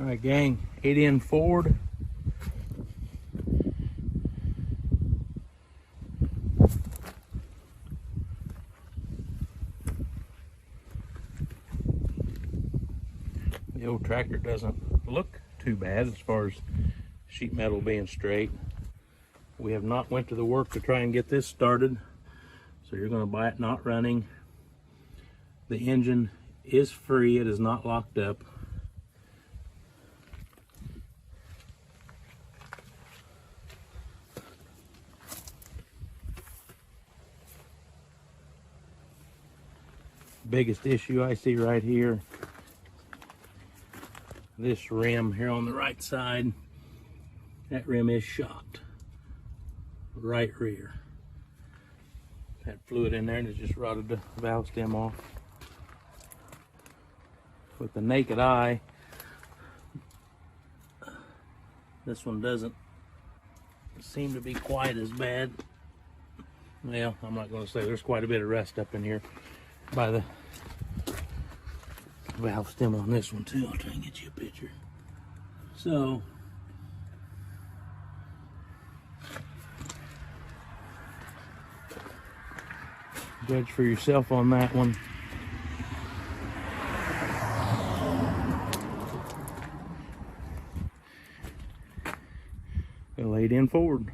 All right, gang, 8N Ford. The old tractor doesn't look too bad as far as sheet metal being straight. We have not went to the work to try and get this started, so you're going to buy it not running. The engine is free, it is not locked up. Biggest issue I see right here, this rim here on the right side, that rim is shot, right rear. Had fluid in there and it just rotted the valve stem off. With the naked eye, this one doesn't seem to be quite as bad. Well, I'm not going to say, there's quite a bit of rust up in here by the valve stem on this one too. I'll try and get you a picture. So judge for yourself on that one. Well, 8N Ford.